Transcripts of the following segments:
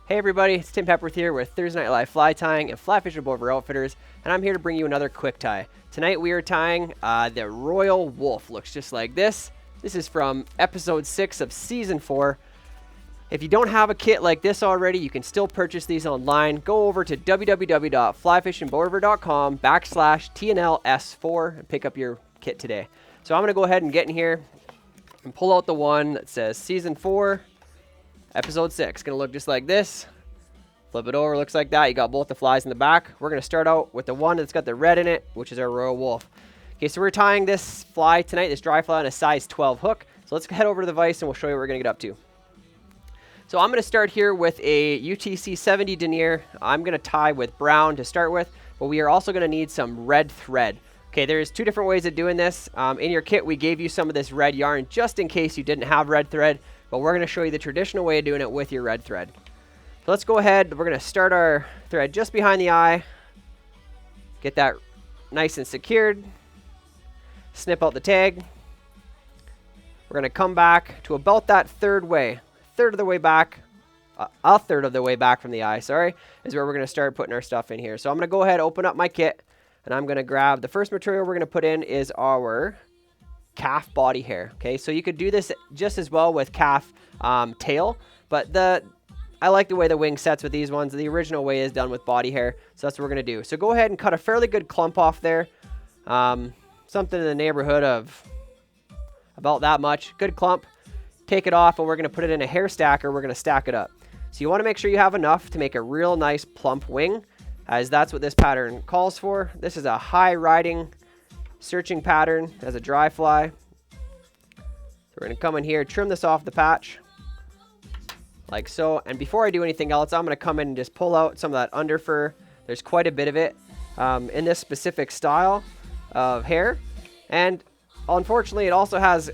Hey everybody, it's Tim Pepworth here with Thursday Night Live Fly Tying and Fly Fishing Bover Outfitters, and I'm here to bring you another quick tie. Tonight we are tying the Royal Wulff. Looks just like this. This is from episode 6 of season 4. If you don't have a kit like this already, you can still purchase these online. Go over to www.flyfishingbover.com/TNLS4 and pick up your kit today. So I'm going to go ahead and get in here and pull out the one that says season 4. Episode 6, gonna look just like this. Flip it over, looks like that. You got both the flies in the back. We're gonna start out with the one that's got the red in it, which is our Royal Wulff. Okay, so we're tying this fly tonight, this dry fly on a size 12 hook. So let's head over to the vise and we'll show you what we're gonna get up to. So I'm gonna start here with a UTC 70 denier. I'm gonna tie with brown to start with, but we are also gonna need some red thread. Okay, there's two different ways of doing this. In your kit, we gave you some of this red yarn just in case you didn't have red thread. But we're going to show you the traditional way of doing it with your red thread. So let's go ahead. We're going to start our thread just behind the eye. Get that nice and secured. Snip out the tag. We're going to come back to about that third of the way back. A third of the way back from the eye, sorry, is where we're going to start putting our stuff in here. So I'm going to go ahead, open up my kit, and I'm going to grab the first material we're going to put in is our calf body hair. Okay, so you could do this just as well with calf tail, but I like the way the wing sets with these ones. The original way is done with body hair, so that's what we're gonna do. So go ahead and cut a fairly good clump off there, something in the neighborhood of about that much. Good clump. Take it off, and we're gonna put it in a hair stacker. We're gonna stack it up. So you want to make sure you have enough to make a real nice plump wing, as that's what this pattern calls for. This is a high riding searching pattern as a dry fly. So we're going to come in here, trim this off the patch like so. And before I do anything else, I'm going to come in and just pull out some of that under fur. There's quite a bit of it in this specific style of hair. And unfortunately, it also has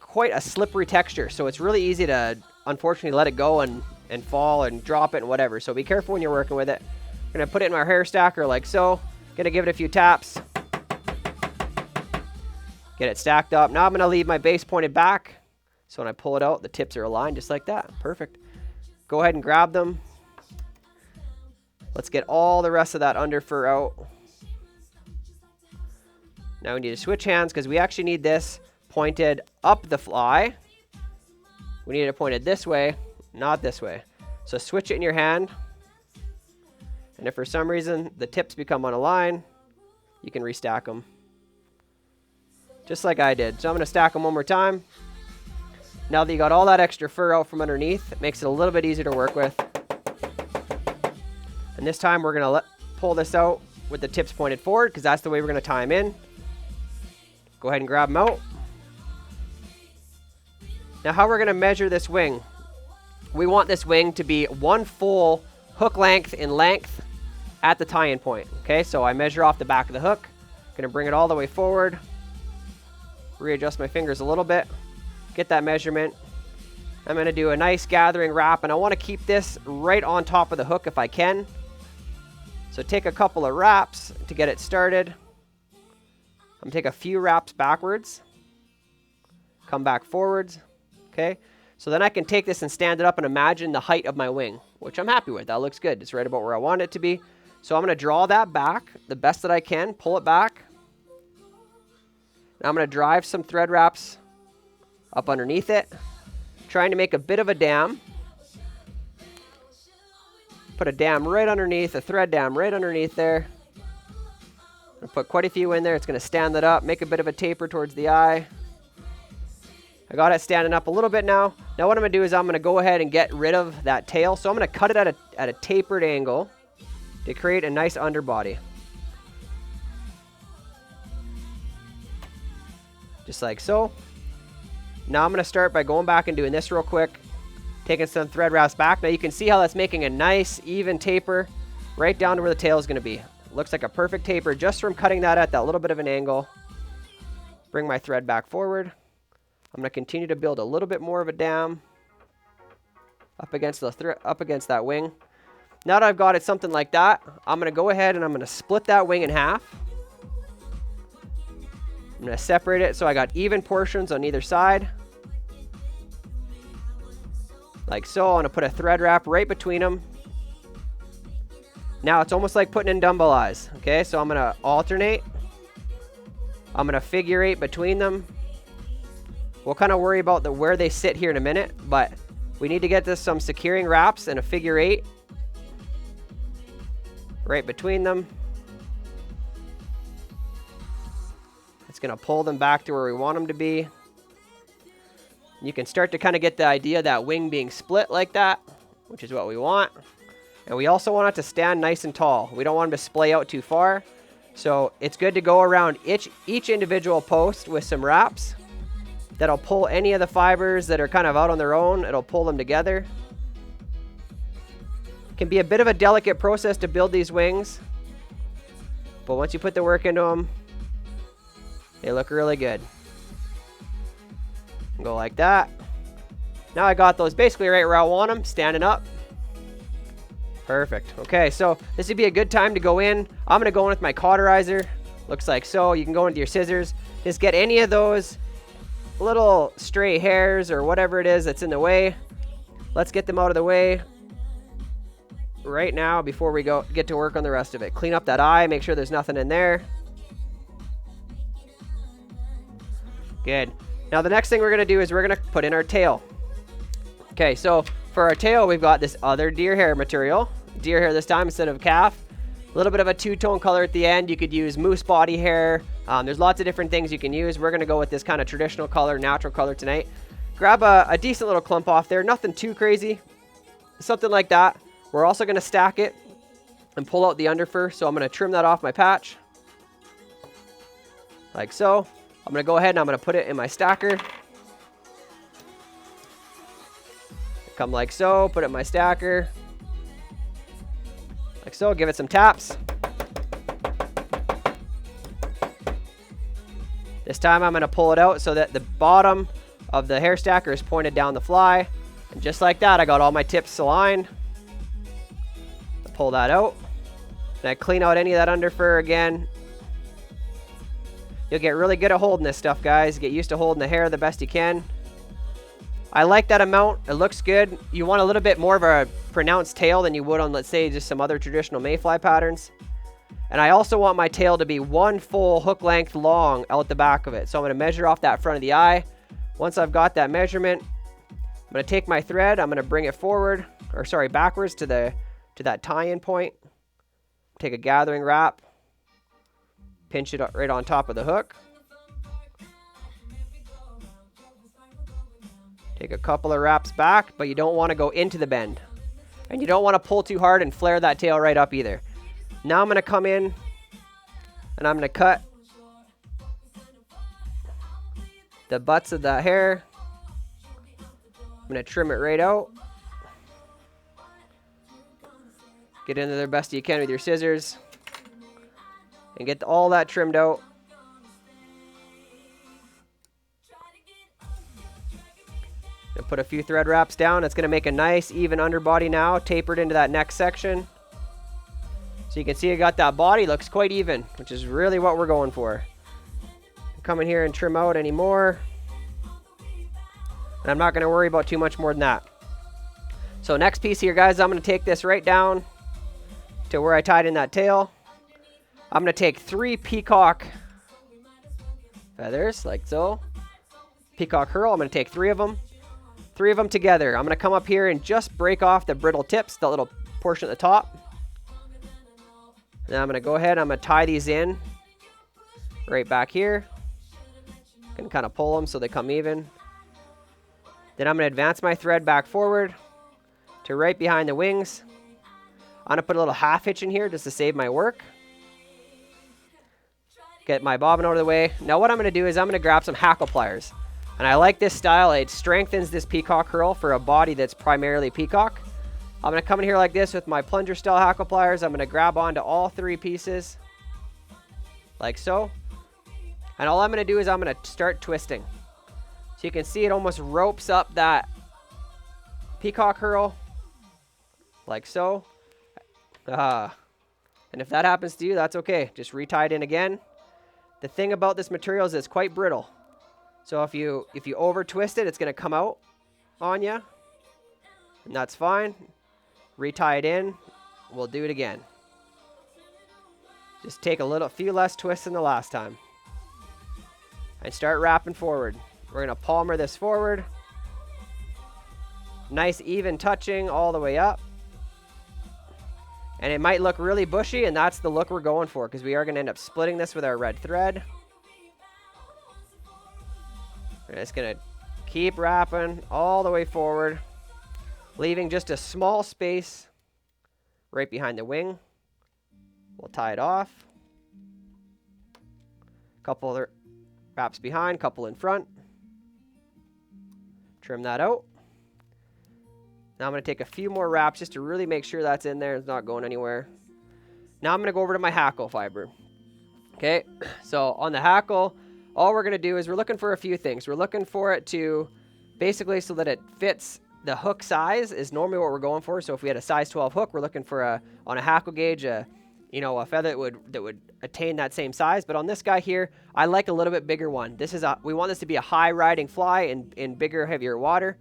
quite a slippery texture. So it's really easy to, unfortunately, let it go and fall and drop it and whatever. So be careful when you're working with it. I'm going to put it in my hair stacker like so. Going to give it a few taps. Get it stacked up. Now I'm going to leave my base pointed back. So when I pull it out, the tips are aligned just like that. Perfect. Go ahead and grab them. Let's get all the rest of that under fur out. Now we need to switch hands because we actually need this pointed up the fly. We need it pointed this way, not this way. So switch it in your hand. And if for some reason the tips become unaligned, you can restack them. Just like I did. So I'm going to stack them one more time. Now that you got all that extra fur out from underneath, it makes it a little bit easier to work with. And this time we're going to pull this out with the tips pointed forward because that's the way we're going to tie them in. Go ahead and grab them out. Now how we're going to measure this wing. We want this wing to be one full hook length in length at the tie-in point. Okay, so I measure off the back of the hook. Going to bring it all the way forward. Readjust my fingers a little bit, get that measurement. I'm going to do a nice gathering wrap, and I want to keep this right on top of the hook if I can. So take a couple of wraps to get it started. I'm going to take a few wraps backwards, come back forwards, okay? So then I can take this and stand it up and imagine the height of my wing, which I'm happy with. That looks good. It's right about where I want it to be. So I'm going to draw that back the best that I can, pull it back. Now I'm going to drive some thread wraps up underneath it, trying to make a bit of a dam. Put a dam right underneath, a thread dam right underneath there. I'll put quite a few in there. It's going to stand that up, make a bit of a taper towards the eye. I got it standing up a little bit now. Now what I'm going to do is I'm going to go ahead and get rid of that tail. So I'm going to cut it at a tapered angle to create a nice underbody. Just like so. Now I'm going to start by going back and doing this real quick. Taking some thread wraps back. Now you can see how that's making a nice even taper right down to where the tail is going to be. Looks like a perfect taper just from cutting that at that little bit of an angle. Bring my thread back forward. I'm going to continue to build a little bit more of a dam up against that wing. Now that I've got it something like that, I'm going to go ahead and I'm going to split that wing in half. I'm going to separate it so I got even portions on either side. like so. I'm gonna put a thread wrap right between them. Now it's almost like putting in dumbbell eyes. Okay, so I'm gonna alternate. I'm gonna figure 8 between them. We'll kind of worry about where they sit here in a minute, but we need to get this some securing wraps and a figure 8 right between them. It's gonna pull them back to where we want them to be. You can start to kind of get the idea of that wing being split like that, which is what we want. And we also want it to stand nice and tall. We don't want them to splay out too far. So it's good to go around each individual post with some wraps. That'll pull any of the fibers that are kind of out on their own. It'll pull them together. It can be a bit of a delicate process to build these wings. But once you put the work into them, they look really good. Go like that. Now I got those basically right where I want them, standing up. Perfect. Okay, so this would be a good time to go in. I'm going to go in with my cauterizer. Looks like so. You can go into your scissors. Just get any of those little stray hairs or whatever it is that's in the way. Let's get them out of the way right now before we get to work on the rest of it. Clean up that eye. Make sure there's nothing in there. Good. Now the next thing we're going to do is we're going to put in our tail. Okay, so for our tail, we've got this other deer hair material. Deer hair this time instead of calf. A little bit of a two-tone color at the end. You could use moose body hair. There's lots of different things you can use. We're going to go with this kind of traditional color, natural color tonight. Grab a decent little clump off there. Nothing too crazy. Something like that. We're also going to stack it and pull out the underfur. So I'm going to trim that off my patch. Like so. I'm going to go ahead and I'm going to put it in my stacker. Come like so. Put it in my stacker. Like so. Give it some taps. This time I'm going to pull it out so that the bottom of the hair stacker is pointed down the fly. And just like that, I got all my tips aligned. Pull that out. And I clean out any of that underfur again. You'll get really good at holding this stuff, guys. Get used to holding the hair the best you can. I like that amount. It looks good. You want a little bit more of a pronounced tail than you would on, let's say, just some other traditional mayfly patterns. And I also want my tail to be one full hook length long out the back of it. So I'm going to measure off that front of the eye. Once I've got that measurement, I'm going to take my thread. I'm going to bring it forward, or sorry, backwards to that tie-in point. Take a gathering wrap. Pinch it right on top of the hook. Take a couple of wraps back, but you don't want to go into the bend. And you don't want to pull too hard and flare that tail right up either. Now I'm going to come in and I'm going to cut the butts of the hair. I'm going to trim it right out. Get in there the best you can with your scissors. And get all that trimmed out. And put a few thread wraps down. It's going to make a nice even underbody now, tapered into that neck section. So you can see I got that body, looks quite even, which is really what we're going for. Come in here and trim out any more. And I'm not going to worry about too much more than that. So next piece here, guys, I'm going to take this right down to where I tied in that tail. I'm going to take 3 peacock feathers, like so. Peacock herl, I'm going to take 3 of them. 3 of them together. I'm going to come up here and just break off the brittle tips, the little portion at the top. Now I'm going to go ahead, I'm going to tie these in right back here. Can kind of pull them so they come even. Then I'm going to advance my thread back forward to right behind the wings. I'm going to put a little half hitch in here just to save my work. Get my bobbin out of the way. Now what I'm going to do is I'm going to grab some hackle pliers. And I like this style. It strengthens this peacock curl for a body that's primarily peacock. I'm going to come in here like this with my plunger style hackle pliers. I'm going to grab onto all 3 pieces like so. And all I'm going to do is I'm going to start twisting. So you can see it almost ropes up that peacock curl like so. And if that happens to you, that's okay. Just retie it in again. The thing about this material is it's quite brittle. So if you over twist it, it's going to come out on you. and that's fine. Retie it in. We'll do it again. Just take a few less twists than the last time. And start wrapping forward. We're going to palmer this forward. Nice even touching all the way up. And it might look really bushy, and that's the look we're going for, because we are going to end up splitting this with our red thread. We're just going to keep wrapping all the way forward, leaving just a small space right behind the wing. We'll tie it off. Couple other wraps behind, couple in front. Trim that out. Now I'm going to take a few more wraps just to really make sure that's in there. It's not going anywhere. Now I'm going to go over to my hackle fiber. Okay, so on the hackle, all we're going to do is we're looking for a few things. We're looking for it to basically so that it fits the hook size is normally what we're going for. So if we had a size 12 hook, we're looking for on a hackle gauge, a feather that would attain that same size. But on this guy here, I like a little bit bigger one. We want this to be a high riding fly in bigger, heavier water.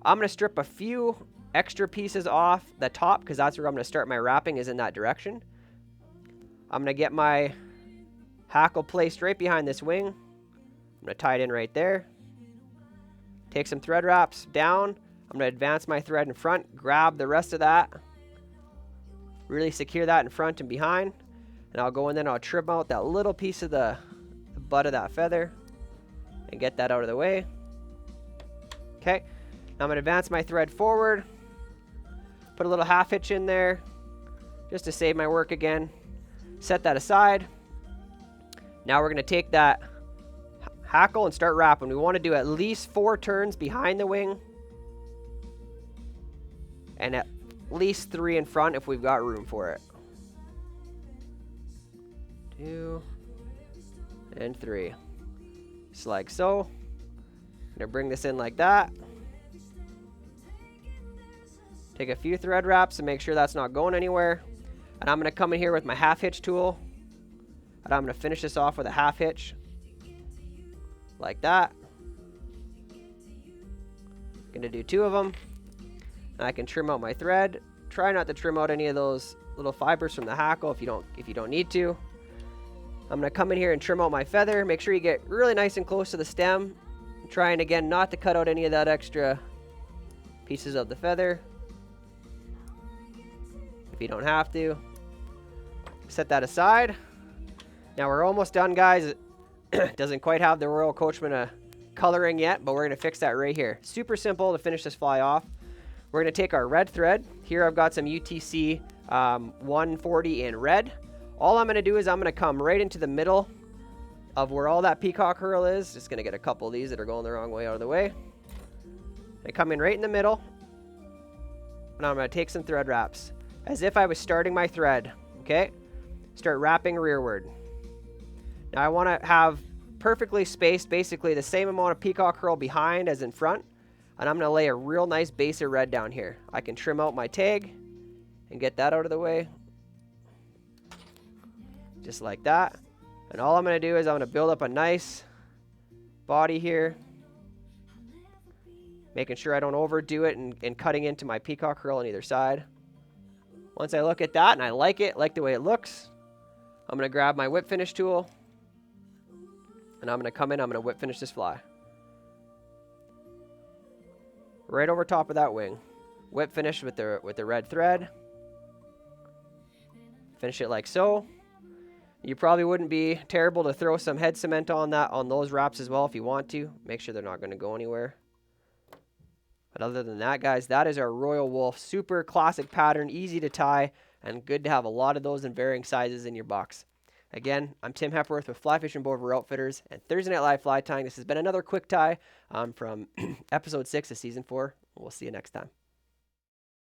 I'm going to strip a few extra pieces off the top because that's where I'm going to start my wrapping, is in that direction. I'm going to get my hackle placed right behind this wing. I'm going to tie it in right there. Take some thread wraps down. I'm going to advance my thread in front, grab the rest of that. Really secure that in front and behind. And I'll go in there and I'll trim out that little piece of the butt of that feather and get that out of the way. Okay. Now I'm going to advance my thread forward. Put a little half hitch in there just to save my work again. Set that aside. Now we're going to take that hackle and start wrapping. We want to do at least 4 turns behind the wing and at least 3 in front if we've got room for it. 2 and 3. Just like so. I'm going to bring this in like that. Take a few thread wraps and make sure that's not going anywhere. And I'm going to come in here with my half hitch tool. And I'm going to finish this off with a half hitch. Like that. Going to do 2 of them. And I can trim out my thread. Try not to trim out any of those little fibers from the hackle if you don't need to. I'm going to come in here and trim out my feather. Make sure you get really nice and close to the stem. Trying again not to cut out any of that extra pieces of the feather. If you don't have to. Set that aside. Now we're almost done, guys. It doesn't quite have the Royal Coachman coloring yet, but we're going to fix that right here. Super simple to finish this fly off. We're going to take our red thread. Here I've got some UTC 140 in red. All I'm going to do is I'm going to come right into the middle of where all that peacock herl is. Just going to get a couple of these that are going the wrong way out of the way. I come in right in the middle. And I'm going to take some thread wraps. As if I was starting my thread. Okay? Start wrapping rearward. Now I want to have perfectly spaced, basically the same amount of peacock herl behind as in front. And I'm going to lay a real nice base of red down here. I can trim out my tag and get that out of the way. Just like that. And all I'm going to do is I'm going to build up a nice body here. Making sure I don't overdo it and cutting into my peacock herl on either side. Once I look at that and I like the way it looks, I'm going to grab my whip finish tool. And I'm going to come in, I'm going to whip finish this fly. Right over top of that wing. Whip finish with the red thread. Finish it like so. You probably wouldn't be terrible to throw some head cement on those wraps as well if you want to. Make sure they're not going to go anywhere. But other than that, guys, that is our Royal Wulff. Super classic pattern, easy to tie, and good to have a lot of those in varying sizes in your box. Again, I'm Tim Hepworth with Fly Fishing Boat River Outfitters and Thursday Night Live Fly Tying. This has been another quick tie from episode 6 of season 4. We'll see you next time.